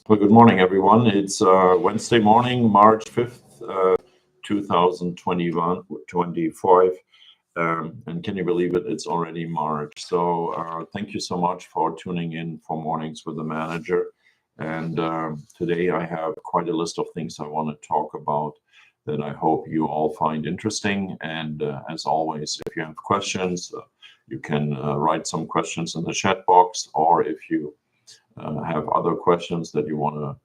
Well, good morning, everyone. It's Wednesday morning, March 5th, 2025. And can you believe it? It's already March. So thank you so much for tuning in for Mornings with the Manager. And today I have quite a list of things I want to talk about that I hope you all find interesting. And as always, if you have questions, you can write some questions in the chat box, or if you have other questions that you want to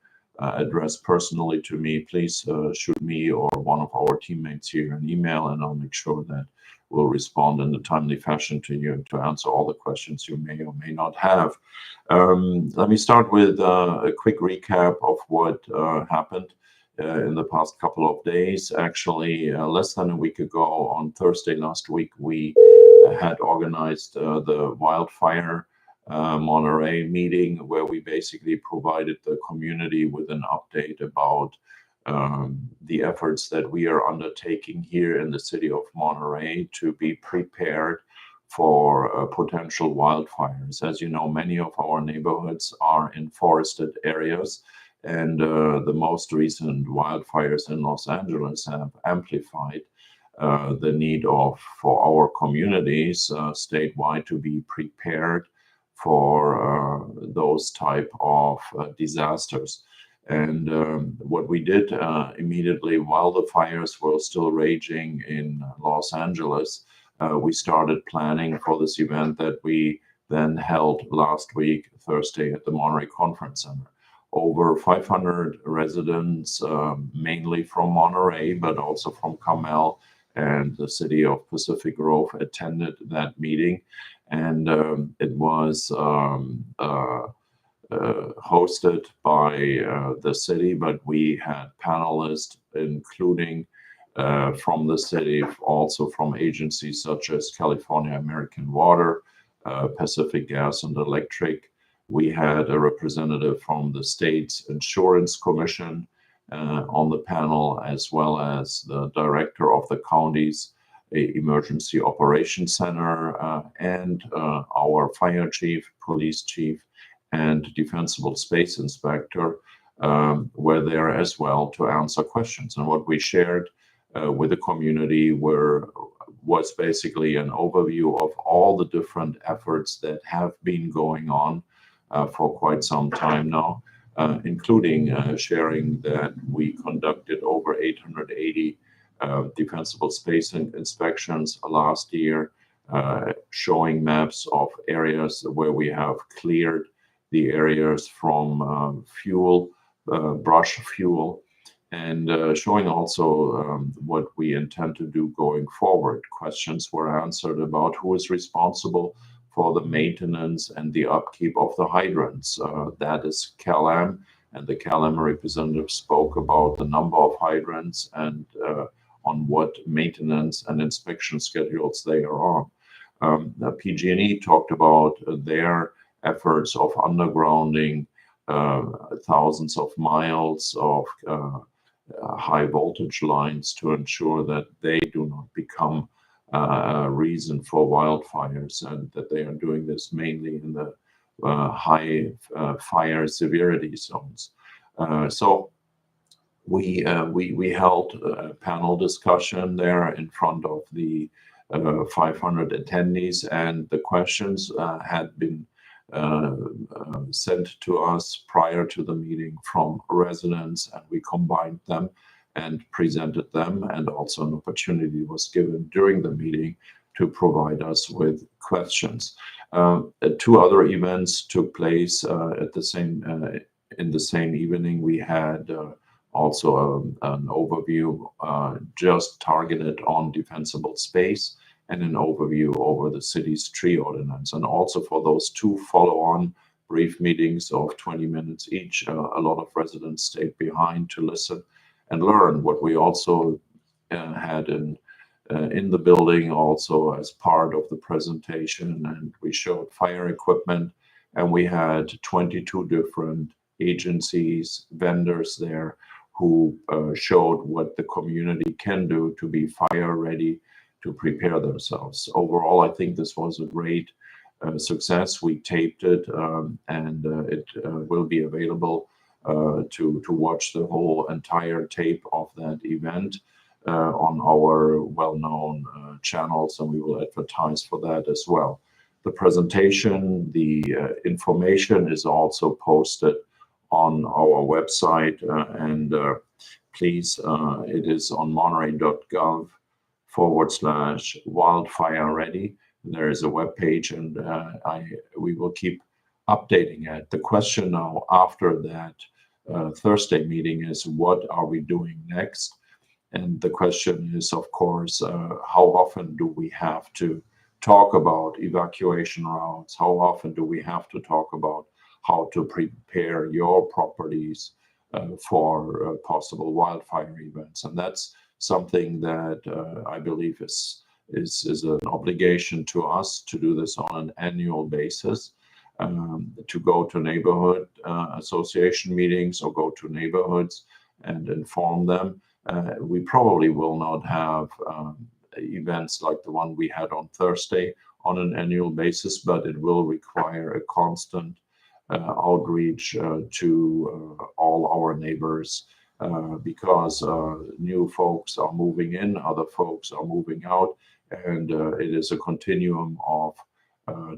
address personally to me, please shoot me or one of our teammates here an email, and I'll make sure that we'll respond in a timely fashion to you to answer all the questions you may or may not have. Let me start with a quick recap of what happened in the past couple of days. Actually, less than a week ago, on Thursday last week, we had organized the wildfire Monterey meeting, where we basically provided the community with an update about the efforts that we are undertaking here in the city of Monterey to be prepared for potential wildfires. As you know, many of our neighborhoods are in forested areas, and the most recent wildfires in Los Angeles have amplified the need for our communities statewide to be prepared for those type of disasters. And what we did immediately while the fires were still raging in Los Angeles, we started planning for this event that we then held last week, Thursday, at the Monterey Conference Center. Over 500 residents, mainly from Monterey, but also from Carmel and the city of Pacific Grove, attended that meeting. And it was hosted by the city, but we had panelists, including from the city, also from agencies such as California American Water, Pacific Gas and Electric. We had a representative from the state's insurance commission on the panel, as well as the director of the county's Emergency Operations Center, and our fire chief, police chief, and defensible space inspector were there as well to answer questions. And what we shared with the community was basically an overview of all the different efforts that have been going on for quite some time now, including sharing that we conducted over 880 defensible space inspections last year, showing maps of areas where we have cleared the areas from brush fuel, and showing also what we intend to do going forward. Questions were answered about who is responsible for the maintenance and the upkeep of the hydrants. That is Cal-Am, and the Cal-Am representative spoke about the number of hydrants and on what maintenance and inspection schedules they are on. PG&E talked about their efforts of undergrounding thousands of miles of high voltage lines to ensure that they do not become a reason for wildfires, and that they are doing this mainly in the high fire severity zones. So we held a panel discussion there in front of the 500 attendees, and the questions had been sent to us prior to the meeting from residents, and we combined them and presented them, and also an opportunity was given during the meeting to provide us with questions. Two other events took place at the same in the same evening. We had also an overview just targeted on defensible space, and an overview over the city's tree ordinance. And also for those two follow-on brief meetings of 20 minutes each, a lot of residents stayed behind to listen and learn. What we also had in the building also as part of the presentation, and we showed fire equipment, and we had 22 different agencies, vendors there who showed what the community can do to be fire ready, to prepare themselves. Overall, I think this was a great success. We taped it, and it will be available to watch the whole entire tape of that event on our well-known channels, and we will advertise for that as well. The presentation, the information is also posted on our website, and please, it is on monterey.gov/wildfire ready. There is a web page, and we will keep updating it. The question now after that Thursday meeting is, what are we doing next? And the question is, of course, how often do we have to talk about evacuation routes? How often do we have to talk about how to prepare your properties for possible wildfire events? And that's something that I believe is an obligation to us to do this on an annual basis, to go to neighborhood association meetings or go to neighborhoods and inform them. We probably will not have events like the one we had on Thursday on an annual basis, but it will require a constant outreach to all our neighbors, because new folks are moving in, other folks are moving out, and it is a continuum of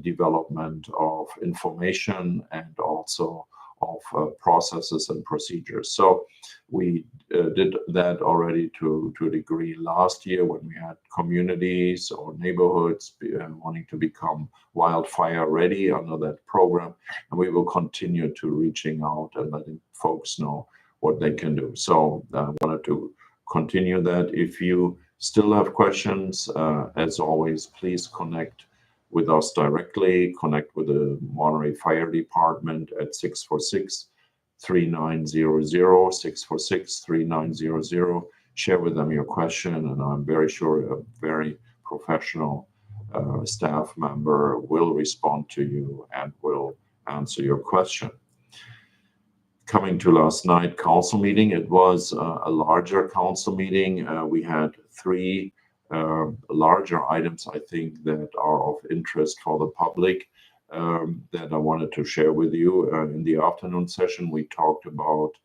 development of information and also of processes and procedures. So we did that already to a degree last year when we had communities or neighborhoods wanting to become wildfire ready under that program, and we will continue to reaching out and letting folks know what they can do. So I wanted to continue that. If you still have questions, as always, please connect with us directly, connect with the Monterey Fire Department at 646-3900, 646-3900. Share with them your question, and I'm very sure a very professional staff member will respond to you and will answer your question. Coming to last night council meeting, it was a larger council meeting. We had three larger items, I think, that are of interest for the public that I wanted to share with you. In the afternoon session, we talked about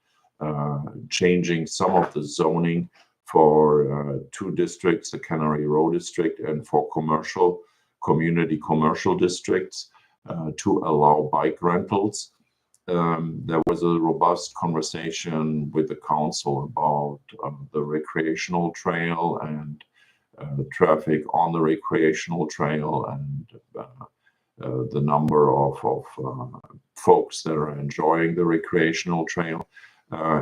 changing some of the zoning for two districts, the Cannery Row district and for community commercial districts, to allow bike rentals. There was a robust conversation with the council about the recreational trail and traffic on the recreational trail, and the number of folks that are enjoying the recreational trail.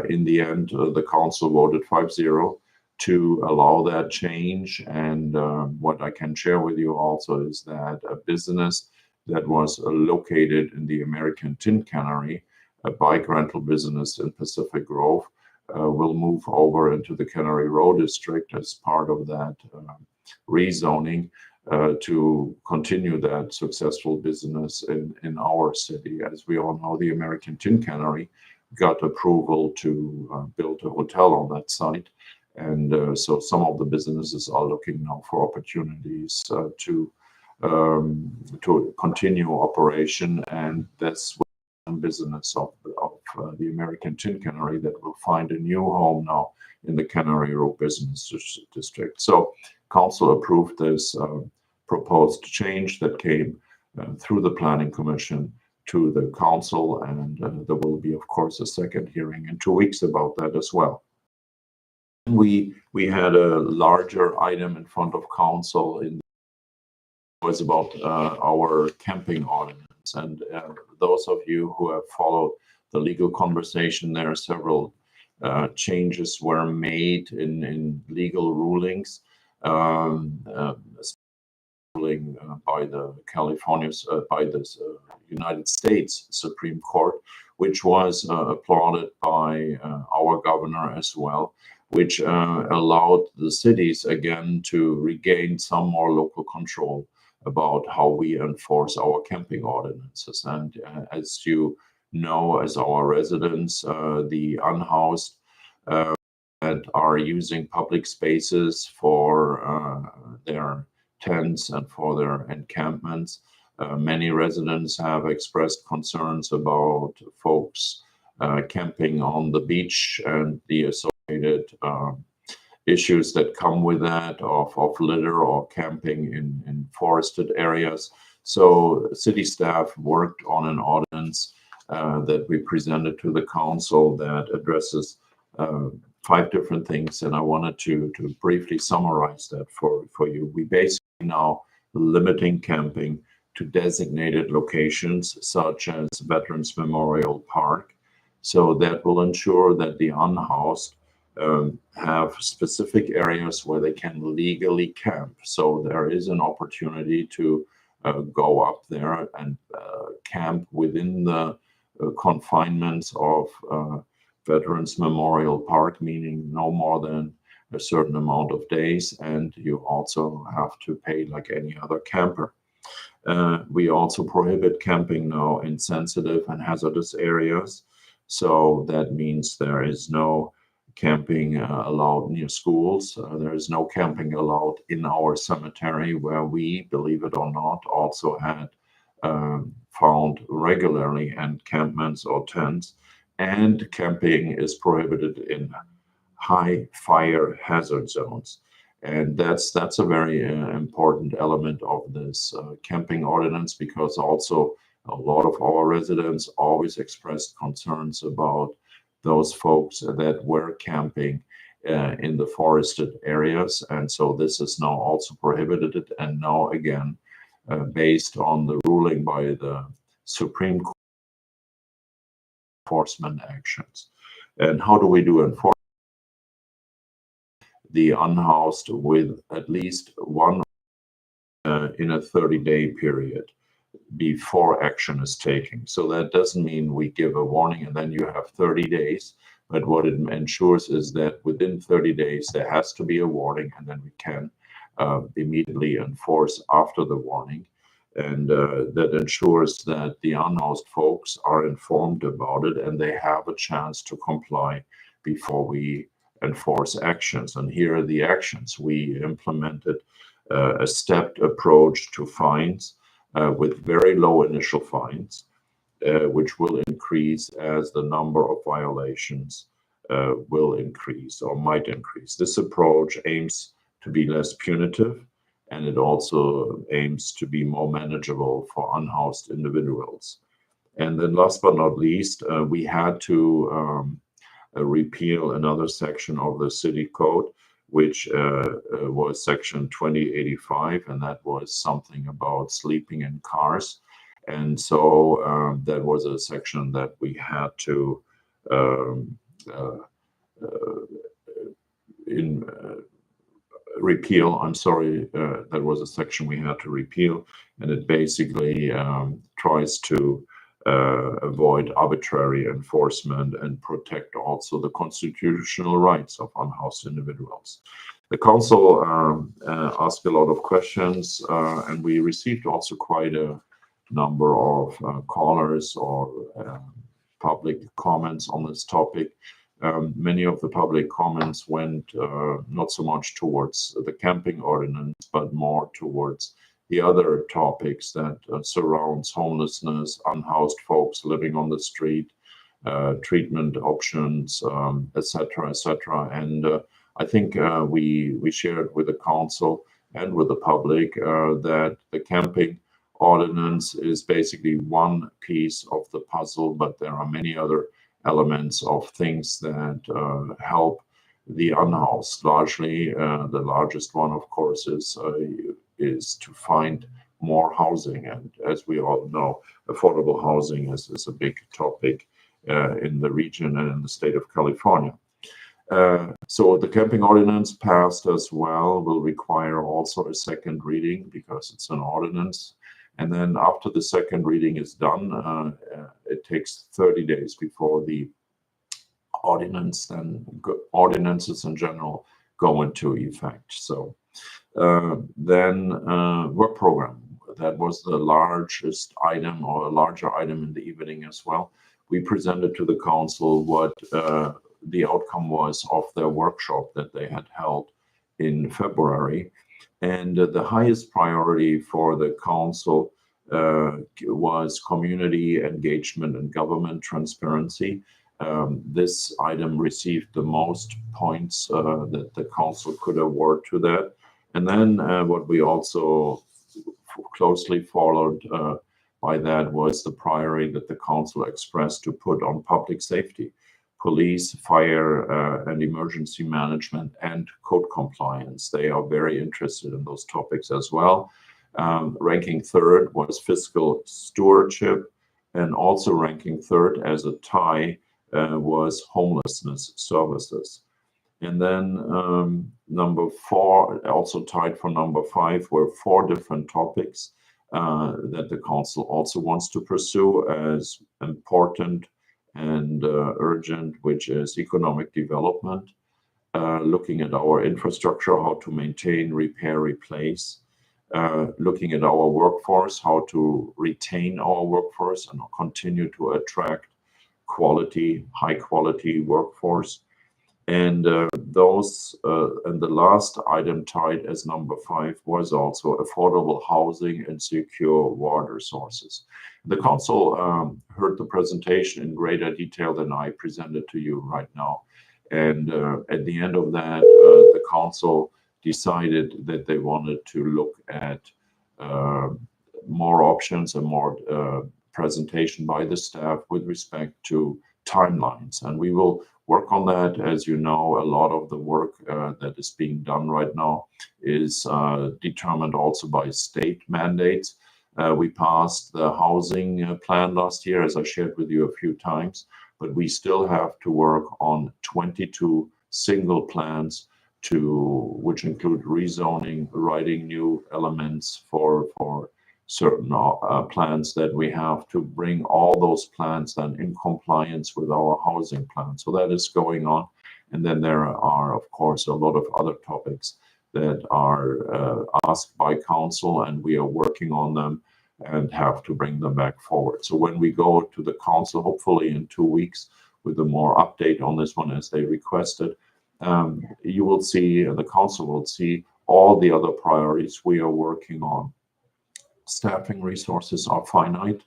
In the end, the council voted 5-0 to allow that change. And what I can share with you also is that a business that was located in the American Tin Cannery, a bike rental business in Pacific Grove, will move over into the Cannery Row district as part of that rezoning to continue that successful business in our city. As we all know, the American Tin Cannery got approval to build a hotel on that site. And so some of the businesses are looking now for opportunities to continue operation. And that's one business of the American Tin Cannery that will find a new home now in the Cannery Row business district. So council approved this proposed change that came through the Planning Commission to the council, and there will be, of course, a second hearing in 2 weeks about that as well. We had a larger item in front of council was about our camping ordinance, and those of you who have followed the legal conversation, there are several changes were made in legal rulings. Ruling by the United States Supreme Court, which was applauded by our governor as well, which allowed the cities again to regain some more local control about how we enforce our camping ordinances. And as you know, as our residents, the unhoused that are using public spaces for their tents and for their encampments, many residents have expressed concerns about folks camping on the beach and the associated issues that come with that of litter or camping in forested areas. So city staff worked on an ordinance that we presented to the council that addresses 5 different things, and I wanted to briefly summarize that for you. We basically now limiting camping to designated locations such as Veterans Memorial Park. So that will ensure that the unhoused have specific areas where they can legally camp. So there is an opportunity to go up there and camp within the confinements of Veterans Memorial Park, meaning no more than a certain amount of days, and you also have to pay like any other camper. We also prohibit camping now in sensitive and hazardous areas. So that means there is no camping allowed near schools. There is no camping allowed in our cemetery, where we, believe it or not, also had found regularly encampments or tents. And camping is prohibited in high fire hazard zones. And that's a very important element of this camping ordinance, because also a lot of our residents always expressed concerns about those folks that were camping in the forested areas. And so this is now also prohibited. And now again, based on the ruling by the Supreme Court, enforcement actions. And how do we do enforcement? The unhoused with at least one in a 30-day period before action is taken. So that doesn't mean we give a warning and then you have 30 days. But what it ensures is that within 30 days, there has to be a warning, and then we can immediately enforce after the warning. And that ensures that the unhoused folks are informed about it and they have a chance to comply before we enforce actions. And here are the actions. We implemented a stepped approach to fines with very low initial fines, which will increase as the number of violations will increase or might increase. This approach aims to be less punitive, and it also aims to be more manageable for unhoused individuals. And then last but not least, we had to repeal another section of the city code, which was section 2085, and that was something about sleeping in cars. And so that was a section that we had to repeal. I'm sorry, that was a section we had to repeal, and it basically tries to avoid arbitrary enforcement and protect also the constitutional rights of unhoused individuals. The council asked a lot of questions, and we received also quite a number of callers or public comments on this topic. Many of the public comments went not so much towards the camping ordinance, but more towards the other topics that surrounds homelessness, unhoused folks living on the street, treatment options, etc., etc. And I think we shared with the council and with the public that the camping ordinance is basically one piece of the puzzle, but there are many other elements of things that help the unhoused. Largely, the largest one, of course, is to find more housing. And as we all know, affordable housing is a big topic in the region and in the state of California. So the camping ordinance passed as well, will require also a second reading because it's an ordinance. And then after the second reading is done, it takes 30 days before the ordinances in general go into effect. So then work program, that was the largest item or a larger item in the evening as well. We presented to the council what the outcome was of their workshop that they had held in February. And the highest priority for the council was community engagement and government transparency. This item received the most points that the council could award to that. And then what we also closely followed by that was the priority that the council expressed to put on public safety, police, fire, and emergency management, and code compliance. They are very interested in those topics as well. Ranking third was fiscal stewardship, and also ranking third as a tie was homelessness services. And then number four, also tied for number five, were four different topics that the council also wants to pursue as important and urgent, which is economic development, looking at our infrastructure, how to maintain, repair, replace, looking at our workforce, how to retain our workforce and continue to attract high quality workforce. And and the last item tied as number five was also affordable housing and secure water sources. The council heard the presentation in greater detail than I presented to you right now. And at the end of that, the council decided that they wanted to look at more options and more presentation by the staff with respect to timelines. And we will work on that. As you know, a lot of the work that is being done right now is determined also by state mandates. We passed the housing plan last year, as I shared with you a few times, but we still have to work on 22 single plans which include rezoning, writing new elements for certain plans that we have to bring all those plans then in compliance with our housing plan. So that is going on. And then there are, of course, a lot of other topics that are asked by council, and we are working on them and have to bring them back forward. So when we go to the council, hopefully in 2 weeks, with a more update on this one as they requested, you will see, the council will see all the other priorities we are working on. Staffing resources are finite,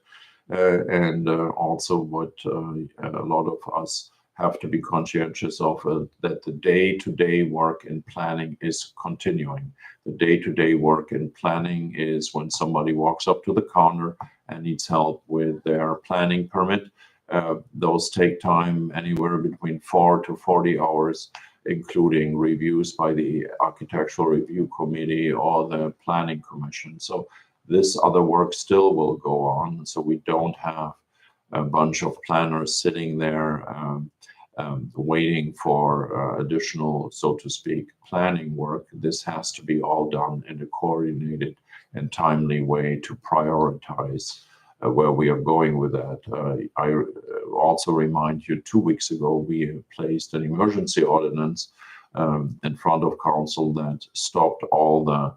and also what a lot of us have to be conscientious of, that the day-to-day work in planning is continuing. The day-to-day work in planning is when somebody walks up to the counter and needs help with their planning permit. Those take time anywhere between 4 to 40 hours, including reviews by the Architectural Review Committee or the Planning Commission. So this other work still will go on. So we don't have a bunch of planners sitting there waiting for additional, so to speak, planning work. This has to be all done in a coordinated and timely way to prioritize where we are going with that. I also remind you, 2 weeks ago, we placed an emergency ordinance in front of council that stopped all the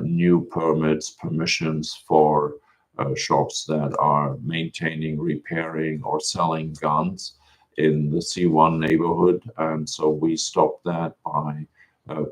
new permissions for shops that are maintaining, repairing, or selling guns in the C1 neighborhood. And so we stopped that by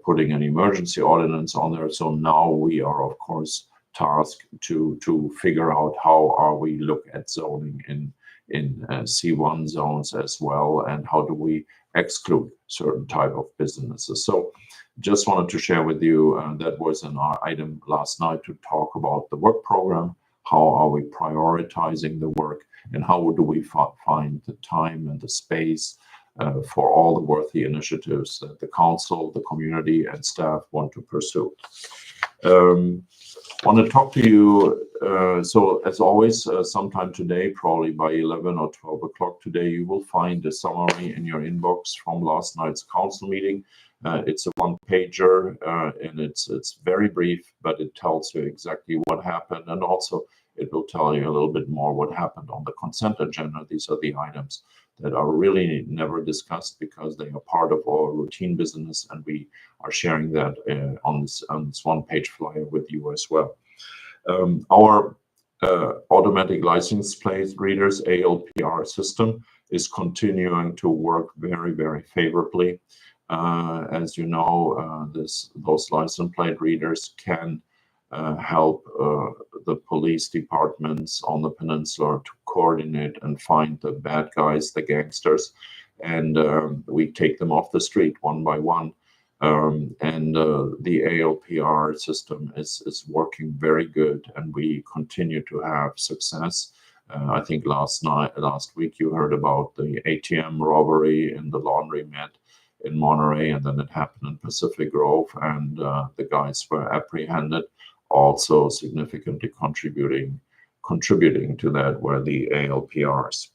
putting an emergency ordinance on there. So now we are, of course, tasked to figure out how are we look at zoning in C1 zones as well, and how do we exclude certain type of businesses. So just wanted to share with you, that was an item last night to talk about the work program. How are we prioritizing the work, and how do we find the time and the space for all the worthy initiatives that the council, the community, and staff want to pursue. Want to talk to you, so as always, sometime today, probably by 11 or 12 o'clock today, you will find a summary in your inbox from last night's council meeting. It's a one-pager, and it's very brief, but it tells you exactly what happened, and also it will tell you a little bit more what happened on the consent agenda. These are the items that are really never discussed because they are part of our routine business, and we are sharing that on this one-page flyer with you as well. Our automatic license plate readers, ALPR system, is continuing to work very, very favorably. As you know, those license plate readers can help the police departments on the peninsula to coordinate and find the bad guys, the gangsters, and we take them off the street one by one. And the ALPR system is working very good, and we continue to have success. I think last week, you heard about the ATM robbery in the laundromat in Monterey, and then it happened in Pacific Grove, and the guys were apprehended. Also, significantly contributing to that were the ALPRs.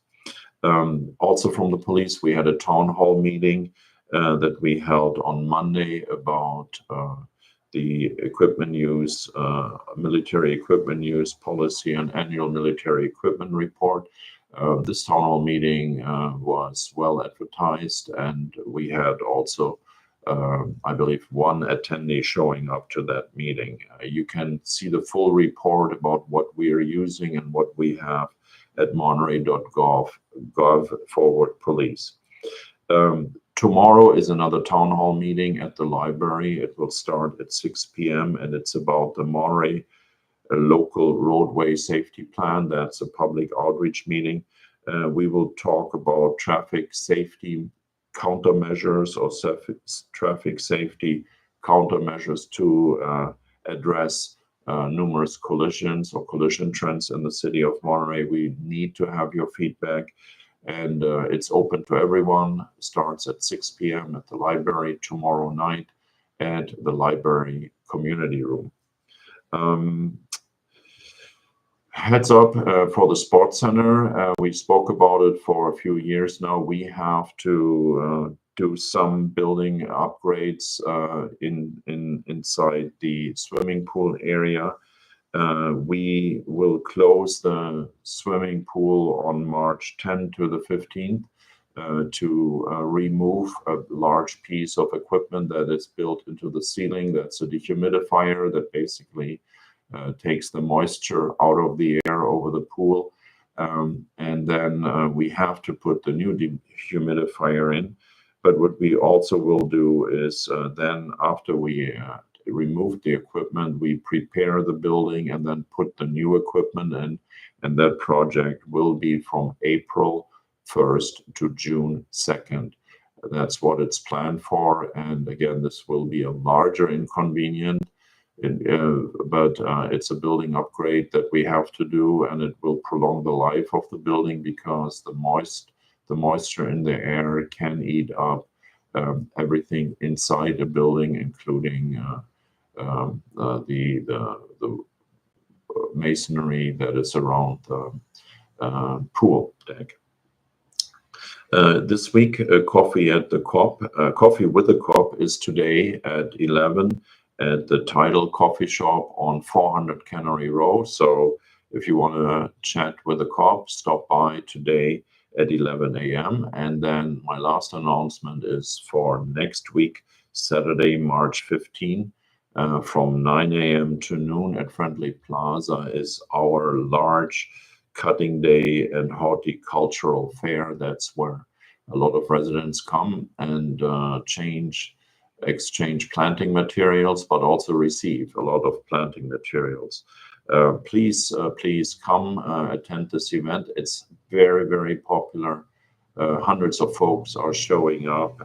Also, from the police, we had a town hall meeting that we held on Monday about the equipment use, military equipment use policy, and annual military equipment report. This town hall meeting was well advertised, and we had also, I believe, one attendee showing up to that meeting. You can see the full report about what we are using and what we have at monterey.gov/police. Tomorrow is another town hall meeting at the library. It will start at 6 p.m. and it's about the Monterey local roadway safety plan. That's a public outreach meeting. We will talk about traffic safety countermeasures or traffic safety countermeasures to address numerous collisions or collision trends in the city of Monterey. We need to have your feedback, and it's open to everyone. Starts at 6 p.m. at the library tomorrow night at the library community room. Heads up for the sports center. We spoke about it for a few years now. We have to do some building upgrades inside the swimming pool area. We will close the swimming pool on March 10 to the 15th to remove a large piece of equipment that is built into the ceiling. That's a dehumidifier that basically takes the moisture out of the air over the pool. And then we have to put the new dehumidifier in. But what we also will do is then after we remove the equipment, we prepare the building and then put the new equipment in. And that project will be from April 1st to June 2nd. That's what it's planned for. And again, this will be a larger inconvenience, but it's a building upgrade that we have to do, and it will prolong the life of the building because the moisture in the air can eat up everything inside the building, including the masonry that is around the pool deck. This week, coffee with the COP is today at 11 at the Tidal Coffee Shop on 400 Cannery Row. So if you want to chat with the COP, stop by today at 11 a.m. And then my last announcement is for next week, Saturday, March 15, from 9 a.m. to noon at Friendly Plaza is our large cutting day and horticultural fair. That's where a lot of residents come and exchange planting materials, but also receive a lot of planting materials. Please come attend this event. It's very, very popular. Hundreds of folks are showing up,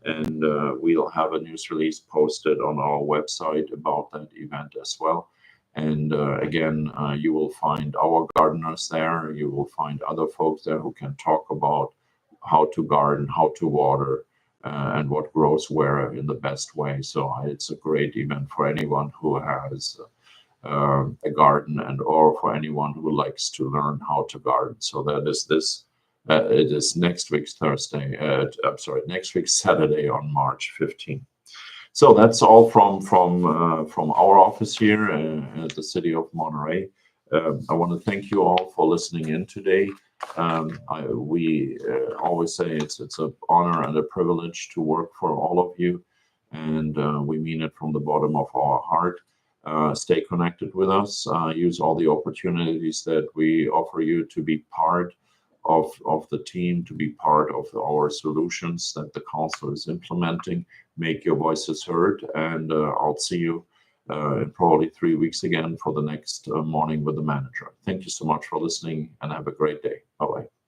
and we'll have a news release posted on our website about that event as well. And again, you will find our gardeners there. You will find other folks there who can talk about how to garden, how to water, and what grows where in the best way. So it's a great event for anyone who has a garden or for anyone who likes to learn how to garden. So that is this. It is next week's next week's Saturday on March 15th. So that's all from our office here at the City of Monterey. I want to thank you all for listening in today. We always say it's an honor and a privilege to work for all of you, and we mean it from the bottom of our heart. Stay connected with us. Use all the opportunities that we offer you to be part of the team, to be part of our solutions that the council is implementing. Make your voices heard, and I'll see you in probably 3 weeks again for the next Morning with the Manager. Thank you so much for listening and have a great day. Bye-bye.